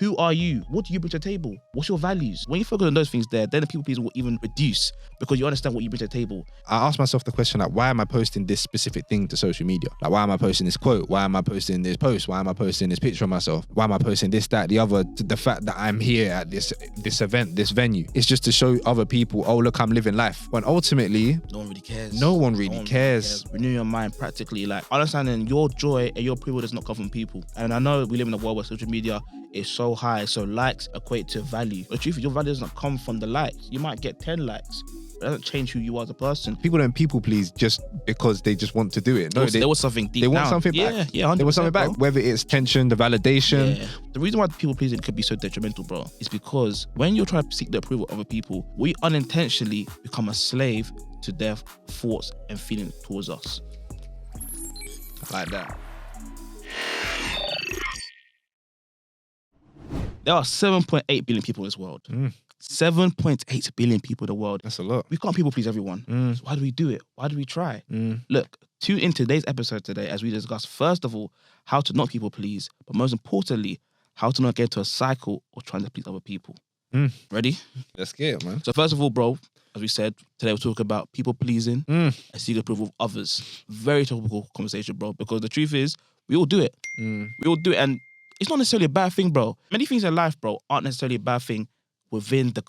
Who are you? What do you bring to the table? What's your values? When you focus on those things there, then the people pleasing will even reduce because you understand what you bring to the table. I ask myself the question, like, why am I posting this specific thing to social media? Like, why am I posting this quote? Why am I posting this post? Why am I posting this picture of myself? Why am I posting this, that, the other? The fact that I'm here at this event, this venue, it's just to show other people, oh, look, I'm living life. When ultimately, no one really cares. No one really cares. Renew your mind practically. Like, understanding your joy and your approval does not come from people. And I know we live in a world where social media is so high, so likes equate to value. But the truth is, your value does not come from the likes. You might get 10 likes. It doesn't change who you are as a person. People don't people please just because they just want to do it. No, there was something deep They down. want something back. Yeah, 100%, they want something back. bro. Whether it's tension, the validation. Yeah. The reason why people pleasing could be so detrimental, bro, is because when you're trying to seek the approval of other people, we unintentionally become a slave to their thoughts and feelings towards us. Like that. There are 7.8 billion people in this world. 7.8 billion people in the world. That's a lot. We can't people please everyone. So why do we do it? Why do we try? Look, tune in today's episode today as we discuss, first of all, how to not people please, but most importantly, how to not get into a cycle of trying to please other people. Ready? Let's get it, man. So first of all, bro, as we said, today we'll talk about people pleasing and seeking approval of others. Very topical conversation, bro, because the truth is, we all do it. We all do it, and it's not necessarily a bad thing, bro. Many things in life, bro, aren't necessarily a bad thing within the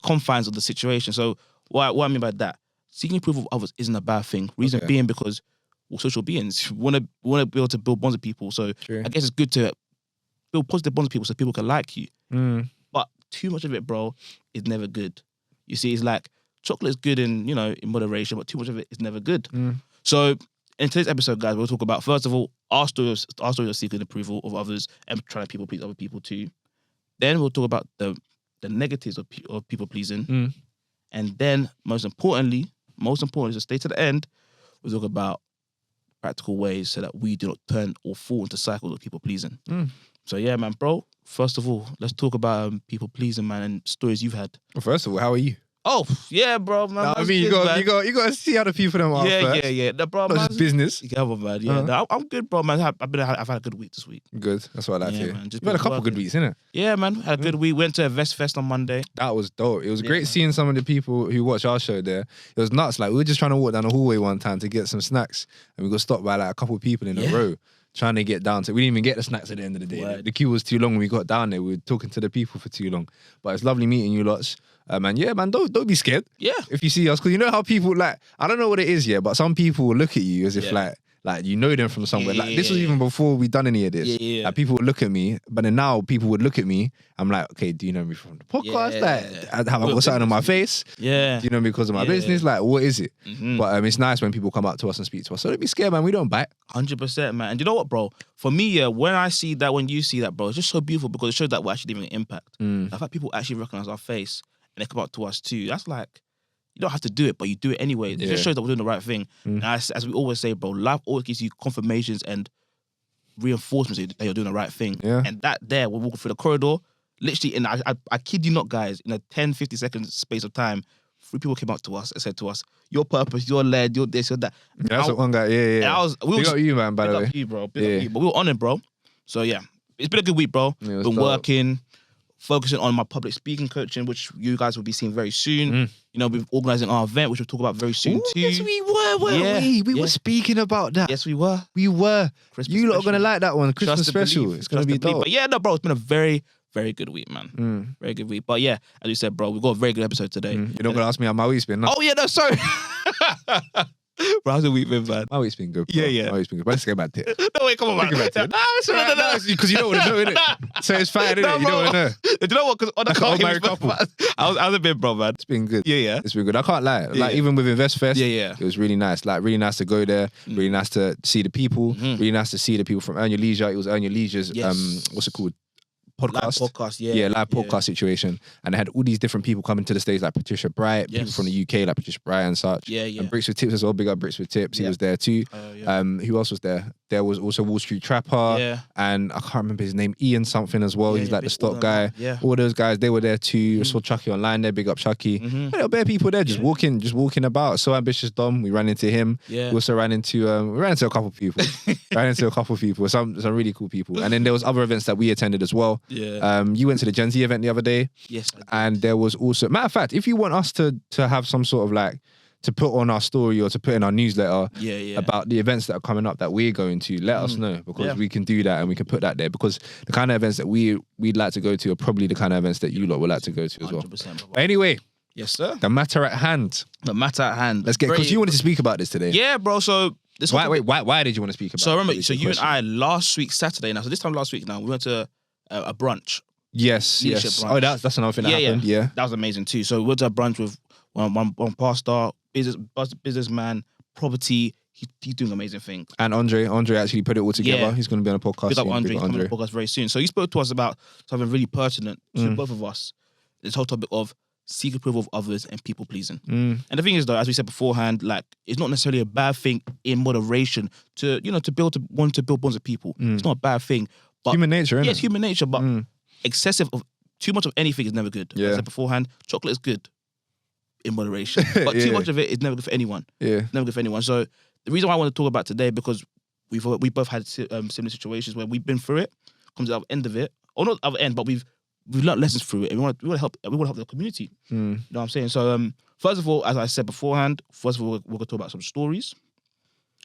confines of the situation. So what I mean by that, seeking approval of others isn't a bad thing. Reason being because we're social beings. We want to be able to build bonds with people. So I guess it's good to build positive bonds with people so people can like you. But too much of it, bro, is never good. You see, it's like chocolate is good in moderation, but too much of it is never good. So in today's episode, guys, we'll talk about, first of all, our story of seeking approval of others and trying to people please other people too. Then we'll talk about the negatives of people pleasing. And then most importantly, to stay to the end, we'll talk about practical ways so that we do not turn or fall into cycles of people pleasing. So yeah, man, bro, first of all, let's talk about people pleasing, man, and stories you've had. Well, first of all, how are you? Oh, yeah, bro, man. No, I mean, you got to see how the people them are first. Yeah. No, bro, not just business. Yeah, man. Yeah, no, I'm good, bro, man. I've had a good week this week. Good. That's what I like to hear. Man, You've had a couple good weeks, innit? Yeah, man. Had a good week. Went to a Vest Fest on Monday. That was dope. It was great seeing some of the people who watch our show there. It was nuts. Like, we were just trying to walk down the hallway one time to get some snacks, and we got stopped by like a couple of people in a row trying to get down to. We didn't even get the snacks at the end of the day. Right. The queue was too long when we got down there. We were talking to the people for too long. But it's lovely meeting you lots. Man, yeah, man, don't be scared. Yeah. If you see us, because you know how people, like, I don't know what it is yet, but some people will look at you as if like you know them from somewhere. Like, this was even before we done any of this. Like, people would look at me, but then now people would look at me. I'm like, okay, do you know me from the podcast? Like, have I got something on my face? Yeah. Do you know me because of my business? Like, what is it? But it's nice when people come up to us and speak to us. So don't be scared, man. We don't bite. 100%, man. And you know what, bro? For me, when I see that, when you see that, bro, it's just so beautiful because it shows that we're actually leaving an impact. The fact people actually recognize our face and they come up to us too. That's like, you don't have to do it, but you do it anyway. It just shows that we're doing the right thing. And as we always say, bro, life always gives you confirmations and reinforcements that you're doing the right thing. And that there, we're walking through the corridor, literally, and I kid you not, guys, in a 10, 50 second space of time, 3 people came up to us and said to us, your purpose, your led, your this, your that. That's what one guy, We got you, man, by the way. You, bro. Big up you, but we were on it, bro. So yeah, it's been a good week, bro. Been working, focusing on my public speaking coaching, which you guys will be seeing very soon. You know, we're organising our event, which we'll talk about very soon too. Yes, we were, weren't we? We were speaking about that. Yes, we were. We were. Christmas you lot are special. going to like that one. Christmas special. It's going to be dope. But yeah, no, bro, it's been a very, very good week, man. Very good week. But yeah, as you said, bro, we've got a very good episode today. You're not going to ask me how my week's been, no? Oh, yeah, no, sorry. Bro, how's the week been, man? My week's been good, bro. Yeah. My week's been good. But let's get back to it. No, wait, come on, man. Let's get back to it. No, it's alright. Because you don't want to know, innit? So it's fine, innit? No, You don't want to know. Do you know what? Because on the Like car, an old married couple. I was a bit, bro, man. It's been good. Yeah. It's been good. I can't lie. Like, Yeah. even with Invest Fest, Yeah. it was really nice. Like, really nice to go there. Really nice to see the people. Really nice to see the people from Earn Your Leisure. It was Earn Your Leisure's, Yes. what's it called? podcast. Live podcast, yeah. Live podcast situation. And they had all these different people coming to the stage, like Patricia Bright, people from the UK, like Patricia Bright and such. Yeah, yeah. And Bricks with Tips as well, big up Bricks with Tips. He was there too. Who else was there? There was also Wall Street Trapper. Yeah. And I can't remember his name, Ian something as well. He's like the stock guy. Yeah. All those guys, they were there too. Saw Chucky online there, big up Chucky. There were bare people there just walking about. So Ambitious Dom, we ran into him. Yeah. We also ran into a couple of people. Some really cool people. And then there was other events that we attended as well. Yeah. You went to the Gen Z event the other day. Yes, I did. And there was also, matter of fact, if you want us to have some sort of like, to put on our story or to put in our newsletter about the events that are coming up that we're going to, let us know, because we can do that and we can put that there, because the kind of events that we'd like to go to are probably the kind of events that you lot would like to go to as well. But anyway, yes, sir. the matter at hand. Let's get, because you wanted to speak about this today. Yeah, bro. So this why did you want to speak about? So remember, you and I last week Saturday now. So this time last week now we went to a brunch. Yes. Brunch. Oh, that's another thing that happened. Yeah, that was amazing too. So we went to a brunch with one pastor, businessman, property. He's doing amazing things. And Andre actually put it all together. Yeah. He's going to be on a podcast. Pick up Andre, coming on the podcast very soon. So he spoke to us about something really pertinent to both of us. This whole topic of seeking approval of others and people pleasing. And the thing is, though, as we said beforehand, like it's not necessarily a bad thing in moderation to want to build bonds with people. It's not a bad thing. But human nature, isn't it? Yes, human nature, but too much of anything is never good. Yeah. As I said beforehand, chocolate is good in moderation, but too much of it is never good for anyone. Yeah, never good for anyone. So the reason why I want to talk about today, because we both had similar situations where we've been through it, comes out the end of it, or not other end, but we've learned lessons through it. And we want to help the community. You know what I'm saying? So first of all, as I said beforehand, we're going to talk about some stories.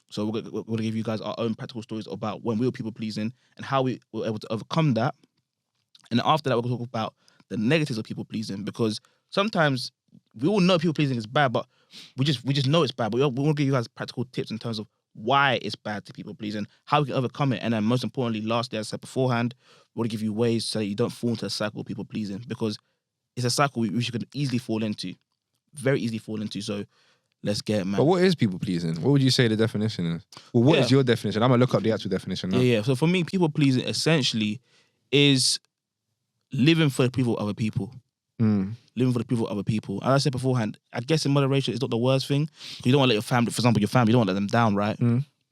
So we're going to give you guys our own practical stories about when we were people pleasing and how we were able to overcome that. And after that, we're going to talk about the negatives of people pleasing, because sometimes we all know people pleasing is bad, but we just know it's bad. But we want to give you guys practical tips in terms of why it's bad to people pleasing, how we can overcome it, and then most importantly, lastly, as I said beforehand, we want to give you ways so that you don't fall into a cycle of people pleasing, because it's a cycle we could easily fall into, very easily fall into. So let's get it, man. But what is people pleasing? What would you say the definition is? Well, what is your definition? I'm gonna look up the actual definition now. Yeah. So for me, people pleasing essentially is living for the approval of other people. Living for the approval of other people. As I said beforehand, I guess in moderation is not the worst thing. You don't want to let your family, for example, you don't want to let them down, right?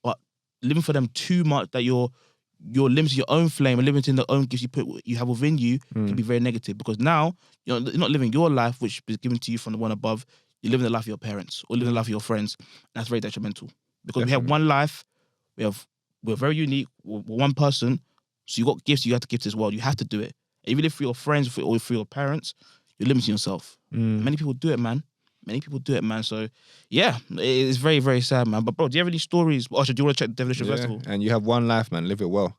But living for them too much that you're limiting your own flame and limiting the own gifts you have within you can be very negative, because now you're not living your life, which is given to you from the one above. You're living the life of your parents or living the life of your friends. That's very detrimental, because we have one life. We're very unique. We're one person. So you got gifts you have to give to this world. You have to do it. Even if for your friends or for your parents, you're limiting yourself. Many people do it, man. So, yeah, it's very, very sad, man. But, bro, do you have any stories? Do you want to check the definition first of all? And you have one life, man. Live it well.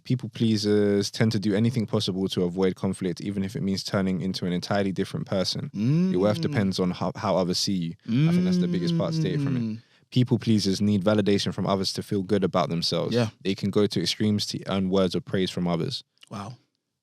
People pleasers tend to do anything possible to avoid conflict, even if it means turning into an entirely different person. Your worth depends on how others see you. I think that's the biggest part to take from it. People pleasers need validation from others to feel good about themselves. Yeah. They can go to extremes to earn words of praise from others. Wow.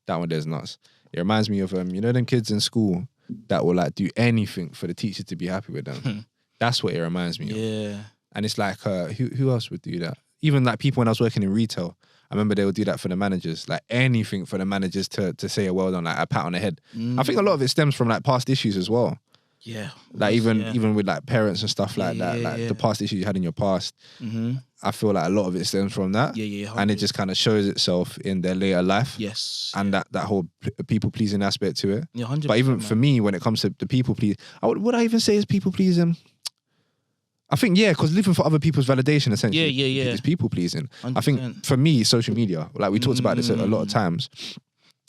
That one there's nuts. It reminds me of them kids in school that will like do anything for the teacher to be happy with them. That's what it reminds me of. Yeah. And it's like who else would do that? Even like people when I was working in retail, I remember they would do that for the managers, like anything for the managers to say a well done, like a pat on the head. I think a lot of it stems from like past issues as well. Yeah. Like even with like parents and stuff like that, like the past issues you had in your past. I feel like a lot of it stems from that. Yeah. And it just kind of shows itself in their later life. Yes. And that whole people pleasing aspect to it. Yeah, 100%. But even for me, when it comes to the people please, would I even say is people pleasing? I think, because living for other people's validation, essentially, is people pleasing. 100%. I think for me, social media, like we talked about this a lot of times.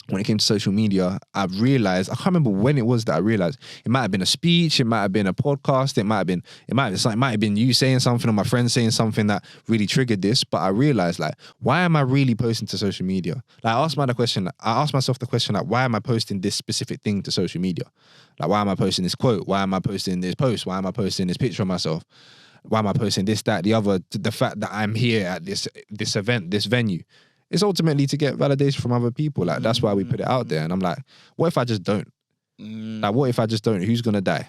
When it came to social media, I've realized, I can't remember when it was that I realized, it might have been a speech, it might have been a podcast, it might have been you saying something or my friend saying something that really triggered this. But I realized, like, why am I really posting to social media? Like, I asked myself the question, like, why am I posting this specific thing to social media? Like, why am I posting this quote? Why am I posting this post? Why am I posting this picture of myself? Why am I posting this, that, the other? The fact that I'm here at this event, this venue. It's ultimately to get validation from other people. Like, that's why we put it out there. And I'm like, what if I just don't? Like, what if I just don't? Who's gonna die?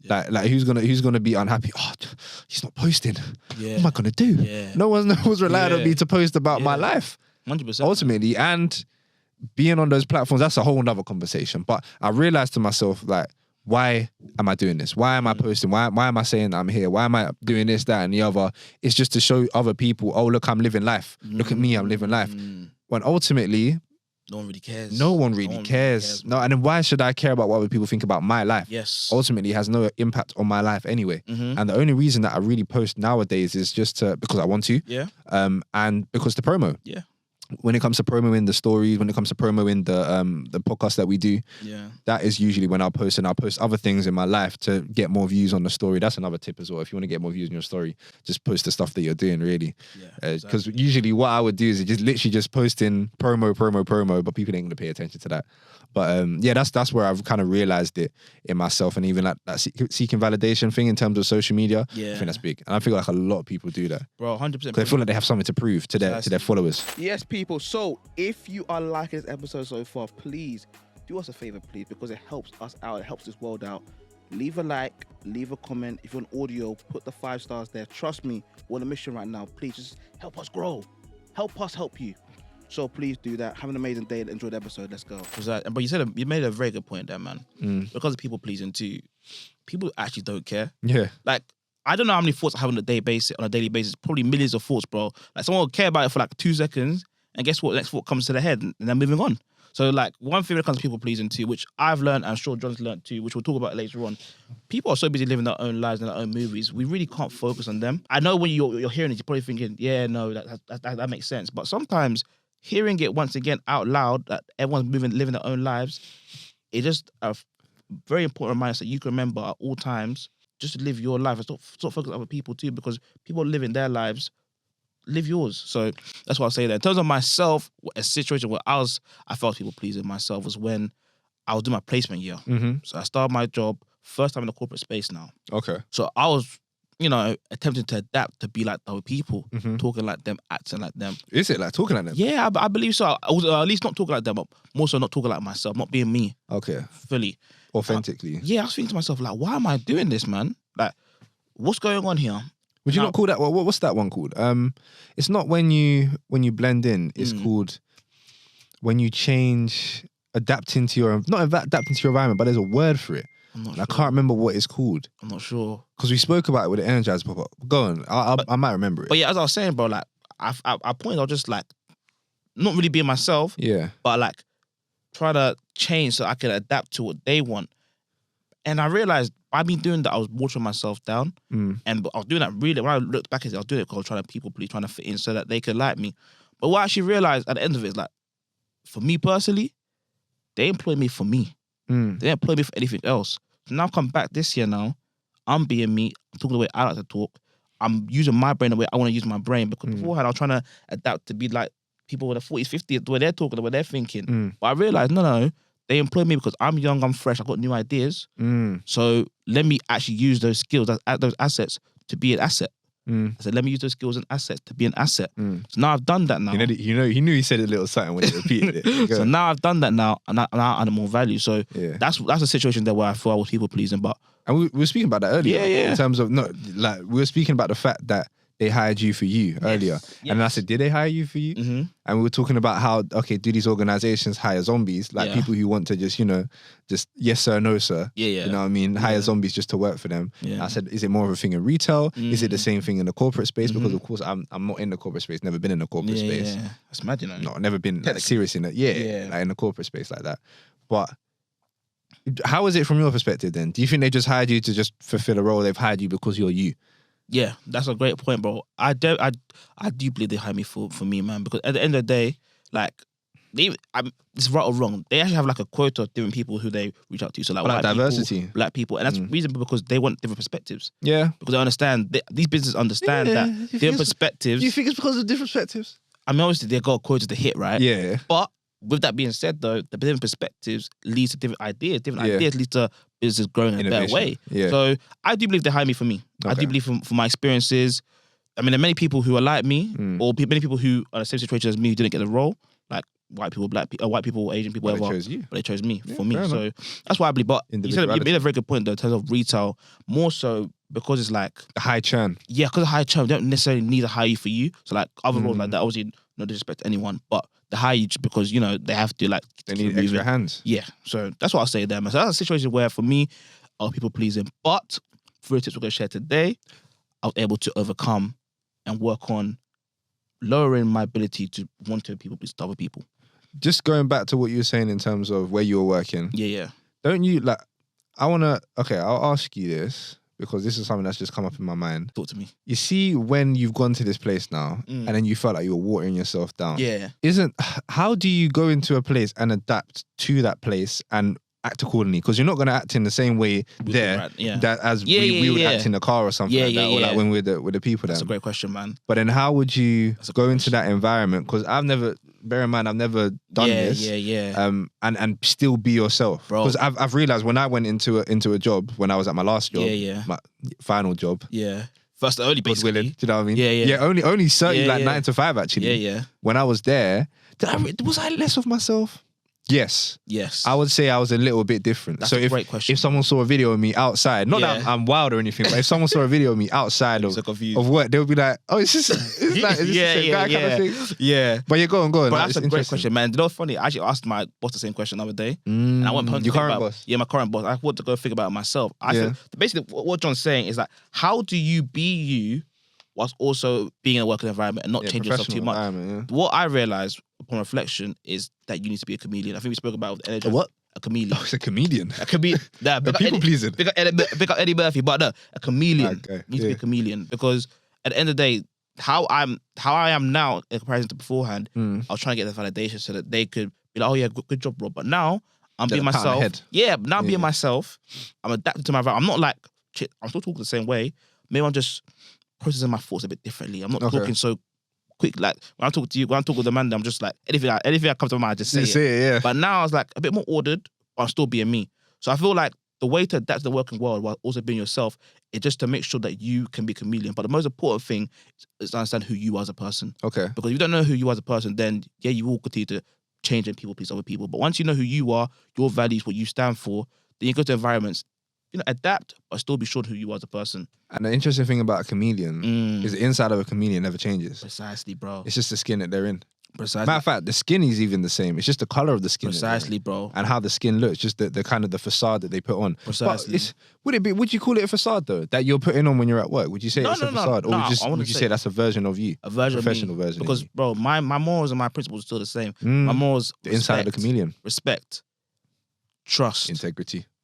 Yeah. Like who's gonna be unhappy? Oh, he's not posting. Yeah. What am I gonna do? Yeah. No one's relying on me to post about my life. 100%. Ultimately, and being on those platforms, that's a whole nother conversation. But I realized to myself, like, why am I doing this? Why am I posting? Why am I saying that I'm here? Why am I doing this, that, and the other? It's just to show other people, oh, look, I'm living life. Look at me, I'm living life. When ultimately, no one really cares. No one really cares. No, and then why should I care about what other people think about my life? Yes. Ultimately, it has no impact on my life anyway. And the only reason that I really post nowadays is just because I want to. Yeah. And because the promo. Yeah. When it comes to promoing the stories, when it comes to promoing the podcast that we do, that is usually when I'll post, and I'll post other things in my life to get more views on the story. That's another tip as well. If you want to get more views on your story, just post the stuff that you're doing, really. Because usually what I would do is just literally just posting promo, but people ain't going to pay attention to that. But yeah, that's where I've kind of realized it in myself, and even like that seeking validation thing in terms of social media. I think that's big, and I feel like a lot of people do that, bro. 100%. Because they feel like they have something to prove to their followers. Yes, people. So if you are liking this episode so far, please do us a favor, please, because it helps us out. It helps this world out. Leave a like, leave a comment. If you're on audio, put the 5 stars there. Trust me, we're on a mission right now. Please just help us grow. Help us help you. So please do that. Have an amazing day and enjoy the episode. Let's go. But you made a very good point there, man. Because of people pleasing too, people actually don't care. Yeah. Like, I don't know how many thoughts I have on a daily basis. Probably millions of thoughts, bro. Like, someone will care about it for like 2 seconds, and guess what? The next thought comes to the head, and they're moving on. So, like, one thing when it comes to people pleasing too, which I've learned, and I'm sure John's learned too, which we'll talk about later on. People are so busy living their own lives and their own movies. We really can't focus on them. I know when you're hearing it, you're probably thinking, yeah, no, that makes sense. But sometimes hearing it once again out loud, that everyone's living their own lives, it's just a very important reminder that you can remember at all times, just to live your life and stop focusing on other people too, because people living their lives, live yours. So that's what I'll say there. In terms of myself, a situation where I felt people pleasing myself was when I was doing my placement year. So I started my job, first time in the corporate space now. Okay. So I was, attempting to adapt to be like other people, talking like them, acting like them. Is it like talking like them? Yeah, I believe so. I was, at least not talking like them, but more so not talking like myself, not being me. Okay. Fully. Authentically. I was thinking to myself, like, why am I doing this, man? Like, what's going on here? Would you not call that? What's that one called? It's not when you blend in. It's called when you change, adapting to your environment. But there's a word for it. I'm not sure. I can't remember what it's called. I'm not sure, because we spoke about it with the Energizer pop up. Go on, I might remember it. But yeah, as I was saying, bro, like I pointed, I was just like not really being myself. Yeah. But like try to change so I can adapt to what they want. And I realized by me doing that, I was watering myself down. And I was doing that really, when I looked back at it, I was doing it because I was trying to people please, trying to fit in so that they could like me. But what I actually realized at the end of it is like, for me personally, they employ me for me. They didn't employ me for anything else. So now I've come back this year now, I'm being me, I'm talking the way I like to talk. I'm using my brain the way I want to use my brain, because beforehand I was trying to adapt to be like people with the 40s, 50s, the way they're talking, the way they're thinking. But I realized, no, they employ me because I'm young, I'm fresh, I've got new ideas. So let me actually use those skills, those assets to be an asset. I said, let me use those skills and assets to be an asset. So now I've done that now. He knew he said a little something when he repeated it. So now I've done that now, and now I add more value. So that's a situation there where I feel I was people pleasing. But we were speaking about that earlier. In terms of we were speaking about the fact that they hired you for you earlier. And then I said, did they hire you for you? And we were talking about how, okay, do these organizations hire zombies? Like people who want to just, just yes sir, no sir. You know what I mean? Hire zombies just to work for them. I said, is it more of a thing in retail? Is it the same thing in the corporate space? Because of course I'm not in the corporate space, never been in the corporate space. That's mad, No, never been like, serious in it. Like in the corporate space like that. But how is it from your perspective then? Do you think they just hired you to just fulfill a role? They've hired you because you're you? Yeah, that's a great point, bro. I do believe they hire me for me, man. Because at the end of the day, like, it's right or wrong, they actually have like a quota of different people who they reach out to. So like white diversity, people, black people, and that's reasonable because they want different perspectives. Yeah, because they understand these businesses understand that different perspectives. Do you think it's because of different perspectives? I mean, obviously they got quotas to hit, right? Yeah, but with that being said, though, the different perspectives leads to different ideas. Different ideas lead to business growing in a better way. Yeah. So I do believe they hire me for me. Okay. I do believe for my experiences. I mean, there are many people who are like me, or many people who are in the same situation as me who didn't get the role, like white people, white people, Asian people, whatever. They chose you. But they chose me for me. So that's why I believe. But you made a very good point, though, in terms of retail, more so because it's like a high churn. Yeah, because of high churn, they don't necessarily need to hire you for you. So like other roles like that, obviously, no disrespect to anyone, but they hire you because, you know, they have to like... They need extra hands. Yeah. So that's what I'll say there, man. So that's a situation where for me, I was people pleasing. But through the tips we're going to share today, I was able to overcome and work on lowering my ability to want to people please to other people. Just going back to what you were saying in terms of where you were working. Yeah. Don't you like, I'll ask you this because this is something that's just come up in my mind. Talk to me. You see, when you've gone to this place now and then you felt like you were watering yourself down. Yeah. How do you go into a place and adapt to that place and act accordingly? Because you're not going to act in the same way that as we would act in the car or something like that, or like when we're with the people. That's a great question, man. But then how would you go into that environment? Because I've never done this. And still be yourself. Because I've realized when I went into a job, when I was at my last job, my final job. Yeah. First, early, basically. Do you know what I mean? Yeah. Only certain 9 to 5 actually. Yeah. When I was there, was I less of myself? Yes. I would say I was a little bit different. That's a great question. If someone saw a video of me outside, not that I'm wild or anything, but if someone saw a video of me outside of work, they would be like, "Oh, is this the same guy kind of thing?" Yeah. But you're going. But that's a great question, man. You know what's funny? I actually asked my boss the same question the other day. And I went home to your current boss? Yeah, my current boss. I wanted to go think about it myself. I said, basically, what John's saying is that how do you be you whilst also being in a working environment and not change yourself too much? What I realized upon reflection is that you need to be a chameleon. I think we spoke about with energy. What? A chameleon. Oh, it's a comedian. A chameleon. Nah, people pleasing. Big up Eddie Murphy, but no, a chameleon. Okay, you need to be a chameleon because at the end of the day, how I am now in comparison to beforehand, I was trying to get the validation so that they could be like, "Oh yeah, good job, Rob." But now I'm being myself. Yeah, now I'm being myself. I'm adapting to my environment. I'm not like I'm still talking the same way. Maybe I'm just processing my thoughts a bit differently. I'm not talking so quick. Like when I talk to you, when I talk with Amanda, I'm just like anything that comes to my mind, I just say it. But now I was like a bit more ordered, but I'm still being me. So I feel like the way to adapt to the working world while also being yourself is just to make sure that you can be a chameleon. But the most important thing is to understand who you are as a person. Okay. Because if you don't know who you are as a person, then you will continue to change and people please other people. But once you know who you are, your values, what you stand for, then you go to environments, adapt, but still be sure who you are as a person. And the interesting thing about a chameleon is the inside of a chameleon never changes. Precisely, bro. It's just the skin that they're in. Precisely. Matter of fact, the skin is even the same. It's just the color of the skin. Precisely, bro. And how the skin looks, just the kind of the facade that they put on. Precisely. Would you call it a facade though? That you're putting on when you're at work? Would you say it's a facade? Or would you say that's a version of you? A version professional of me. Version. Because, bro, my morals and my principles are still the same. My morals, the inside of the chameleon. Respect. Trust.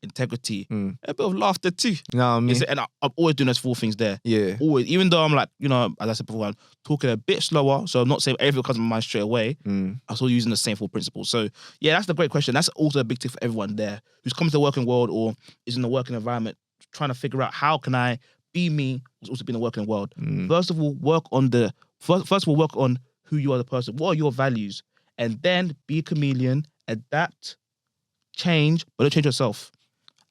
Integrity, a bit of laughter too. You know what I mean? And I'm always doing those 4 things there. Yeah. Always. Even though I'm like, as I said before, I'm talking a bit slower, so I'm not saying everything comes to my mind straight away. I'm still using the same 4 principles. So yeah, that's the great question. That's also a big tip for everyone there who's coming to the working world or is in the working environment, trying to figure out how can I be me, who's also be in the working world. First of all, work on who you are as a person. What are your values? And then be a chameleon, adapt, change, but don't change yourself.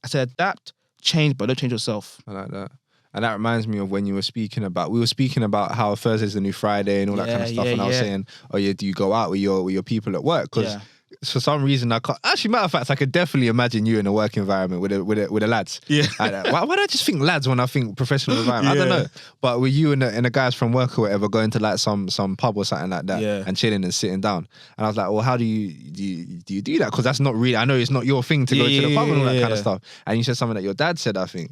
I said adapt, change, but don't change yourself. I like that. And that reminds me of when we were speaking about how Thursday's the new Friday and all that kind of stuff. And I was saying, oh yeah, do you go out with your people at work? Because for some reason I can't. Actually, matter of fact, I could definitely imagine you in a work environment with the lads. Yeah. Why do I just think lads when I think professional environment? I don't know. But with you and the guys from work or whatever going to like some pub or something like that and chilling and sitting down, and I was like, well, how do you do that? Because that's not really. I know it's not your thing to go to the pub and all that kind of stuff. And you said something that your dad said, I think,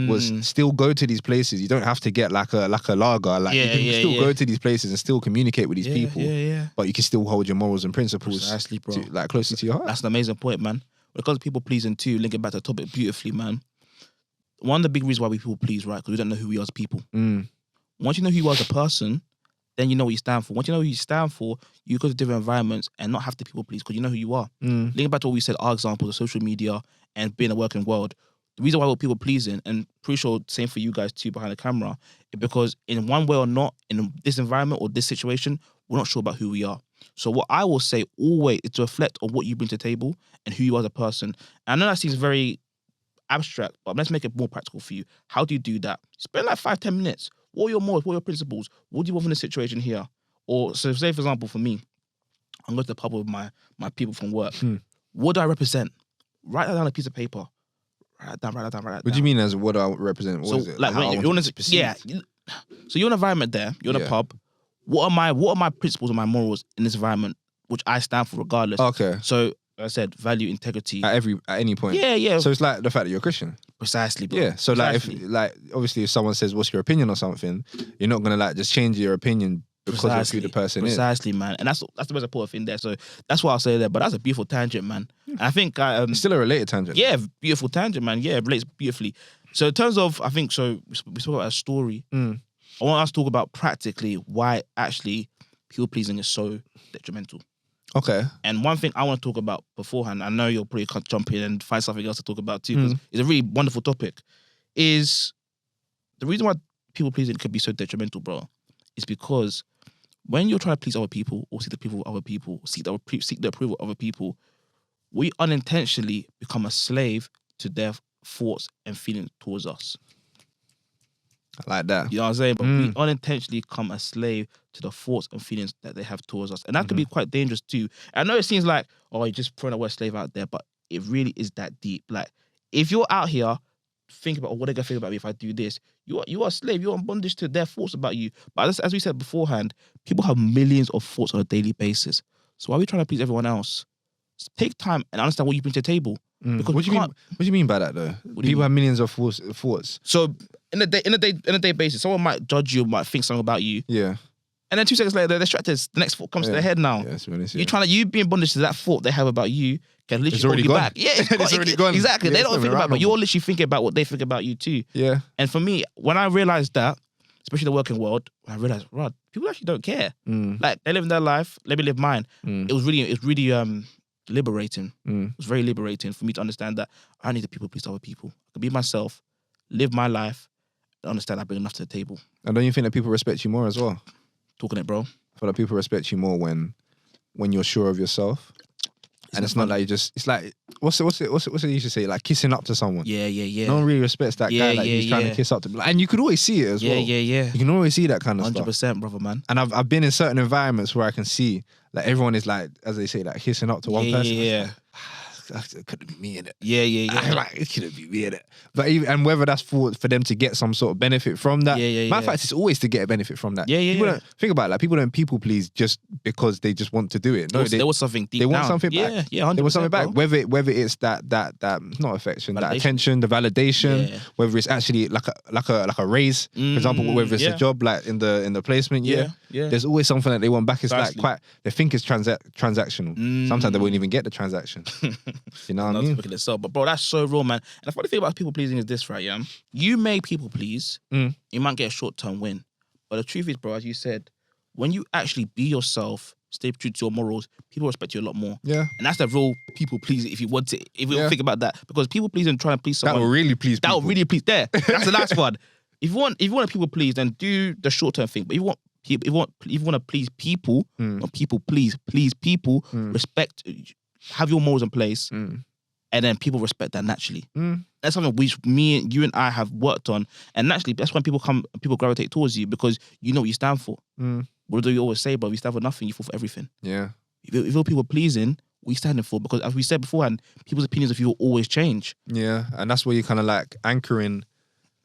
was still go to these places. You don't have to get like a lager. Like you can still go to these places and still communicate with these people. But you can still hold your morals and principles. Precisely, bro. Like closer to your heart. That's an amazing point, man. When it comes to people pleasing too, linking back to the topic beautifully, man. One of the big reasons why we people please, right? Because we don't know who we are as people. Once you know who you are as a person, then you know what you stand for. Once you know who you stand for, you go to different environments and not have to people please because you know who you are. Linking back to what we said, our examples of social media and being a working world. The reason why we're people pleasing, and pretty sure same for you guys too behind the camera, is because in one way or not, in this environment or this situation, we're not sure about who we are. So what I will say always is to reflect on what you bring to the table and who you are as a person. And I know that seems very abstract, but let's make it more practical for you. How do you do that? Spend like 5-10 minutes. What are your morals? What are your principles? What do you want from the situation here? Or so say, for example, for me, I'm going to the pub with my people from work. What do I represent? Write that down on a piece of paper. Write that down. What do you mean as what do I represent? What is it? Like when you're in so you're in an environment there, you're in a pub. What are my principles and my morals in this environment? which I stand for regardless. Okay. So I said value integrity At any point. Yeah. So it's like the fact that you're a Christian. Precisely, bro. Yeah. So Precisely. like obviously if someone says what's your opinion or something, you're not gonna like just change your opinion because of who the person is. Precisely, man. And that's the most important thing there. So that's what I'll say there. But that's a beautiful tangent, man. And I think It's still a related tangent. yeah, beautiful tangent, man. Yeah, it relates beautifully. So in terms of, I think, so we spoke about a story. I want us to talk about practically why actually people pleasing is so detrimental. Okay. And one thing I want to talk about beforehand, I know you'll probably jump in and find something else to talk about too, because it's a really wonderful topic, is the reason why people pleasing could be so detrimental, bro, is because when you're trying to please other people or seek the approval of other people, seek the approval of other people, we unintentionally become a slave to their thoughts and feelings towards us. I like that. You know what I'm saying? But we unintentionally become a slave to the thoughts and feelings that they have towards us. And that can be quite dangerous too. I know it seems like, oh, you're just throwing the word slave out there, but it really is that deep. Like, if you're out here thinking about, oh, what are they going to think about me if I do this? You are a slave. You're in bondage to their thoughts about you. But as we said beforehand, people have millions of thoughts on a daily basis. So why are we trying to please everyone else? Take time and understand what you bring to the table. Because What do you mean by that though? People have millions of thoughts. So in a day basis, someone might judge you, might think something about you. Yeah. And then 2 seconds later, they're distracted. The next thought comes to their head now. Yeah, You being bondage to that thought they have about you can literally It's already hold you gone. back. Yeah, It's already gone. Exactly. Yeah, They it's don't not think even about it, around but no you're literally thinking about what they think about you too. Yeah. And for me, when I realized that, especially the working world, I realized, Rod, people actually don't care. Like, they live their life, let me live mine. It was really liberating. It was very liberating for me to understand that I need to people please other people. I can be myself, live my life, and understand I bring enough to the table. And don't you think that people respect you more as well? Talking it, bro. I feel like people respect you more when you're sure of yourself. And it's not like you just, it's like, what's it used to say? Like kissing up to someone. Yeah. No one really respects that guy like he's trying to kiss up to. And you could always see it as well. Yeah. You can always see that kind of 100%, stuff. brother, man. And I've been in certain environments where I can see like everyone is like, as they say, like kissing up to one person. Yeah. It couldn't be me in it. Yeah. Like, it couldn't be me in it. But and whether that's for them to get some sort of benefit from that. Matter of fact, it's always to get a benefit from that. Yeah. Don't think about it. Like people don't people please just because they just want to do it. No, there was something deep they want down. something back. Yeah, 100%, they want something back. bro. Whether it's that not affection, that Validation. attention, the validation. Whether it's actually like a raise, for example, whether it's a job like in the placement. Yeah. There's always something that they want back. It's Precisely. like they think it's transactional. Sometimes they won't even get the transaction. You know what I mean? Looking itself. But bro, that's so real, man. And the funny thing about people pleasing is this, right? Yeah, you may people please, you might get a short-term win, but the truth is, bro, as you said, when you actually be yourself, stay true to your morals, people respect you a lot more. Yeah, and that's the real people pleasing. If you want to, if you think about that, because people pleasing and trying to please someone, that will really please. That will really please. There, that's the last one. If you want to people please, then do the short-term thing. But if you want to please people, or people please people, respect, have your morals in place. And then people respect that naturally. That's something which you and I have worked on. And naturally, that's when people gravitate towards you because you know what you stand for. What do you always say, bro? You stand for nothing, you fall for everything. Yeah. If you're people pleasing, what are you standing for? Because as we said beforehand, people's opinions of you will always change. Yeah. And that's where you kind of like anchoring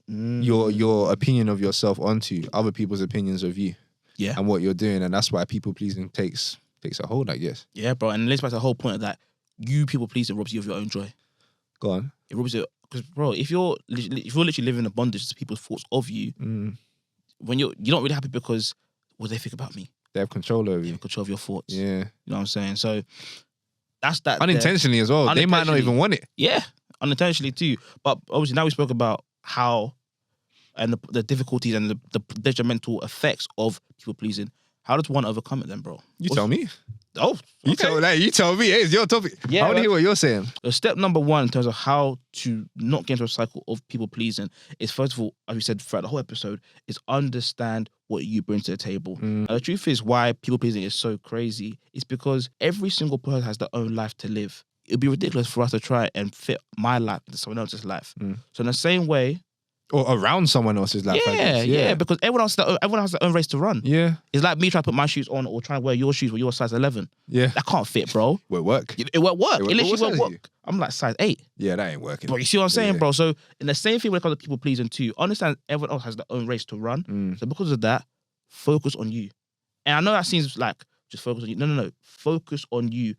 your opinion of yourself onto other people's opinions of you. Yeah. And what you're doing. And that's why people pleasing takes a hold, I guess. Yeah, bro. And let's back to the whole point of that. You people pleasing robs you of your own joy. Go on. It robs you because, bro, if you're literally living in a bondage to people's thoughts of you, when you're not really happy because what do they think about me? They have control over you. They have control of your thoughts. Yeah, you know what I'm saying. So that's that. Unintentionally as well. They might not even want it. Yeah, unintentionally too. But obviously now we spoke about how and the difficulties and the detrimental effects of people pleasing. How does one overcome it then, bro? You tell me. Oh, okay. You tell me. Hey, it's your topic. Yeah, I want to hear what you're saying. So step number one in terms of how to not get into a cycle of people pleasing is, first of all, as we said throughout the whole episode, is understand what you bring to the table. The truth is why people pleasing is so crazy is because every single person has their own life to live. It'd be ridiculous for us to try and fit my life into someone else's life. So in the same way, or around someone else's life. Yeah, because everyone has their own race to run. Yeah. It's like me trying to put my shoes on or trying to wear your shoes with your size 11. Yeah. That can't fit, bro. Won't work. It won't work. It literally won't work. I'm like size 8. Yeah, that ain't working. Bro, you see what I'm saying, bro? So in the same thing when it comes to people pleasing too, understand everyone else has their own race to run. So because of that, focus on you. And I know that seems like just focus on you. No. Focus on you.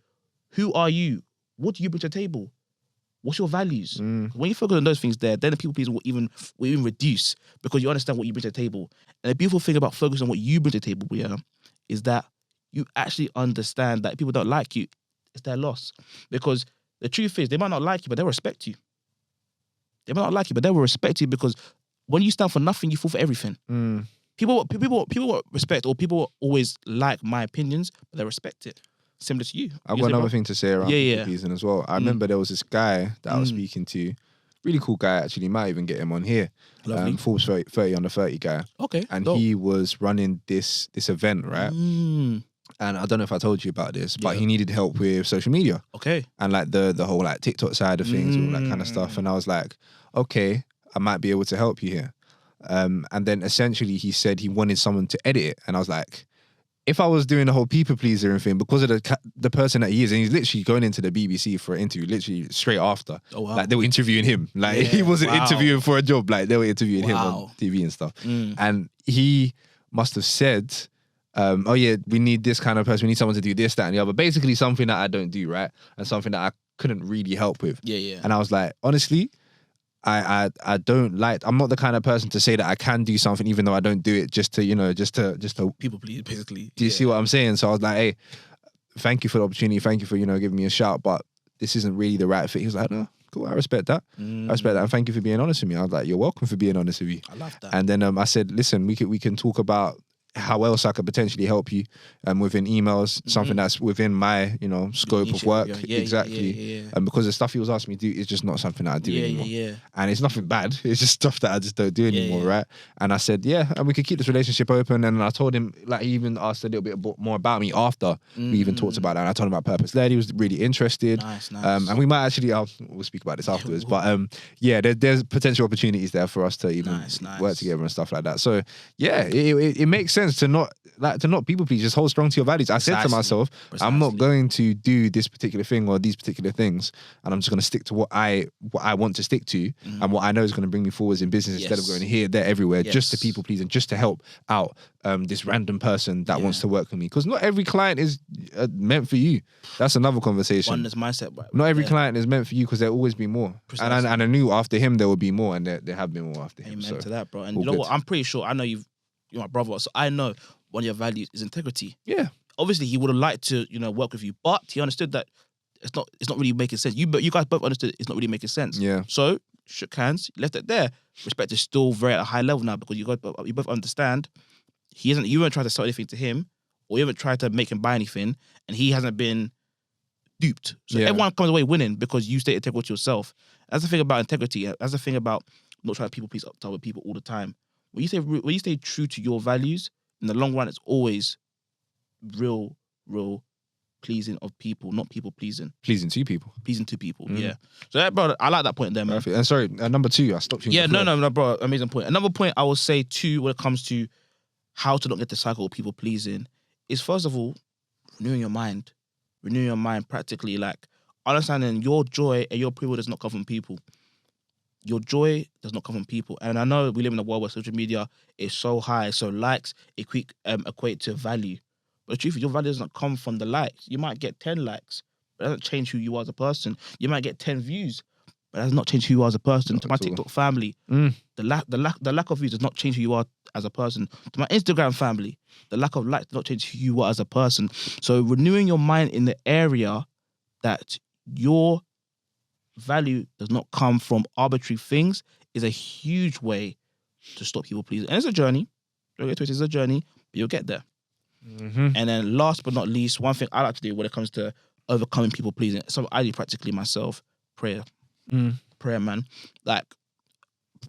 Who are you? What do you bring to the table? What's your values? When you focus on those things there, then the people pleasing will even reduce because you understand what you bring to the table. And the beautiful thing about focusing on what you bring to the table, is that you actually understand that if people don't like you, it's their loss. Because the truth is, they might not like you, but they'll respect you. They might not like you, but they will respect you because when you stand for nothing, you fall for everything. People respect, or people always like my opinions, but they respect it. Similar to you. I've got another thing to say around people pleasing as well. I remember there was this guy that I was speaking to, really cool guy actually, might even get him on here. Forbes 30 under 30 guy. Okay. And he was running this event, right? And I don't know if I told you about this, but he needed help with social media. Okay. And like the whole like TikTok side of things, all that kind of stuff. And I was like, okay, I might be able to help you here. And then essentially he said he wanted someone to edit it. And I was like, if I was doing the whole people pleaser and thing, because of the person that he is, and he's literally going into the BBC for an interview, literally straight after. Oh, wow. Like they were interviewing him. Like he wasn't interviewing for a job. Like they were interviewing him on TV and stuff. And he must have said, oh yeah, we need this kind of person. We need someone to do this, that, and the other. Basically something that I don't do, right? And something that I couldn't really help with. Yeah. And I was like, honestly, I don't like, I'm not the kind of person to say that I can do something even though I don't do it just to people please, basically. Do you see what I'm saying? So I was like, hey, thank you for the opportunity. Thank you for, giving me a shout, but this isn't really the right fit. He was like, no, cool, I respect that. I respect that. And thank you for being honest with me. I was like, you're welcome for being honest with me. I love that. And then I said, listen, we can talk about how else I could potentially help you within emails, something that's within my, scope of work. Exactly. And because the stuff he was asking me to do is just not something that I do anymore. And it's nothing bad. It's just stuff that I just don't do anymore, right? And I said, yeah, and we could keep this relationship open. And I told him, like, he even asked a little bit more about me after we even talked about that. And I told him about Purpose Led. He was really interested. Nice. And we might actually, we'll speak about this afterwards. But there's potential opportunities there for us to even work together and stuff like that. So yeah, it makes sense to not people please, just hold strong to your values. I said to myself, I'm not going to do this particular thing or these particular things, and I'm just going to stick to what I want to stick to and what I know is going to bring me forwards in business instead of going here, there, everywhere, just to people please and just to help out this random person that wants to work with me. Because not every client is meant for you. That's another conversation. Oneness mindset, bro. Not every client is meant for you because there'll always be more. And I knew after him there will be more, and there have been more after him. Amen to that, bro. And you know what? I'm pretty sure, I know you're my brother, so I know one of your values is integrity. Yeah. Obviously, he would have liked to, work with you, but he understood that it's not really making sense. You guys both understood it's not really making sense. Yeah. So shook hands, left it there. Respect is still very at a high level now because you both understand you haven't tried to sell anything to him, or you haven't tried to make him buy anything, and he hasn't been duped. So everyone comes away winning because you stay integral to yourself. That's the thing about integrity. That's the thing about not trying to people please up with people all the time. When you stay true to your values, in the long run, it's always real pleasing of people, not people pleasing. Pleasing to people. Pleasing to people, yeah. So, bro, I like that point there, man. Perfect. And sorry, number 2, I stopped you. Yeah, no, bro, amazing point. Another point I will say too, when it comes to how to not get the cycle of people pleasing, is first of all, renewing your mind practically, like understanding your joy and your approval does not come from people. Your joy does not come from people. And I know we live in a world where social media is so high, so likes equate to value. But the truth is, your value doesn't come from the likes. You might get 10 likes, but it doesn't change who you are as a person. You might get 10 views, but it does not change who you are as a person. Not to my TikTok family, the lack of views does not change who you are as a person. To my Instagram family, the lack of likes does not change who you are as a person. So renewing your mind in the area that your value does not come from arbitrary things is a huge way to stop people pleasing. And it's a journey. It's a journey, but you'll get there. And then last but not least, one thing I like to do when it comes to overcoming people pleasing, something I do practically myself, prayer. Prayer, man. Like,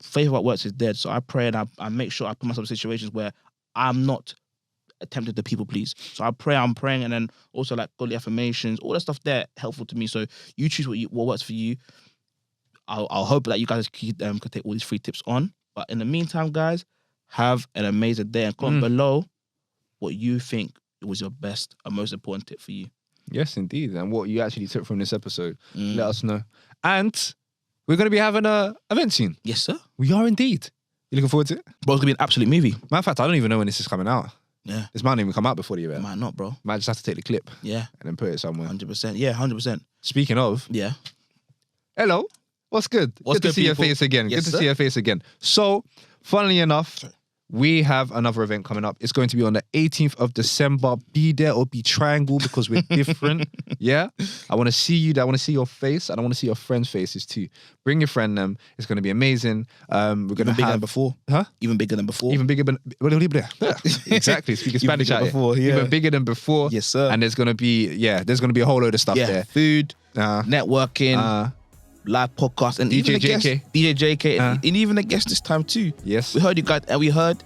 faith without works is dead. So I pray and I make sure I put myself in situations where I'm not attempted to people please. So I'm praying, and then also like godly affirmations, all that stuff there helpful to me. So you choose what works for you. I'll hope that you guys can take all these free tips on. But in the meantime, guys, have an amazing day and comment below what you think was your best and most important tip for you. Yes, indeed. And what you actually took from this episode. Let us know. And we're going to be having an event soon. Yes, sir. We are indeed. You looking forward to it? Bro, it's going to be an absolute movie. Matter of fact, I don't even know when this is coming out. Yeah. This might not even come out before the event. Might not, bro. Might just have to take the clip. Yeah. And then put it somewhere. 100%. Yeah, 100%. Speaking of, Yeah. hello. What's good? What's good to good, see your people? face again. Yes, good to sir. see your face again. So, funnily enough, we have another event coming up. It's going to be on the 18th of December. Be there or be triangle because we're different. Yeah? I want to see you. I want to see your face. And I want to see your friends' faces too. Bring your friend them. It's going to be amazing. We're going to Bigger than have... before. Huh? Even bigger than before. Even bigger than... Exactly. Speaking Even Spanish bigger out here. before, yeah. Even bigger than before. Yes, sir. And there's going to be... Yeah, there's going to be a whole load of stuff there. Food, networking, live podcast, and DJ even a JK. guest, DJ JK, and even a guest this time too. Yes. We heard you guys, and we heard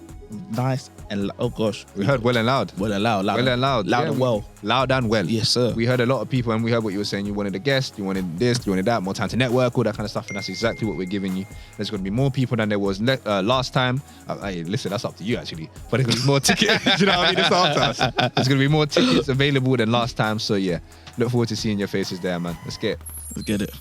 nice and oh gosh, We heard well and loud. well and loud, Well and loud. loud Yeah, and well. Loud and well. Yes, sir. We heard a lot of people and we heard what you were saying. You wanted a guest, you wanted this, you wanted that, more time to network, all that kind of stuff. And that's exactly what we're giving you. There's going to be more people than there was last time. Hey, listen, that's up to you actually. But there's going to be more tickets. You know what I mean? It's up to us. There's going to be more tickets available than last time. So yeah, look forward to seeing your faces there, man. Let's get it. Let's get it.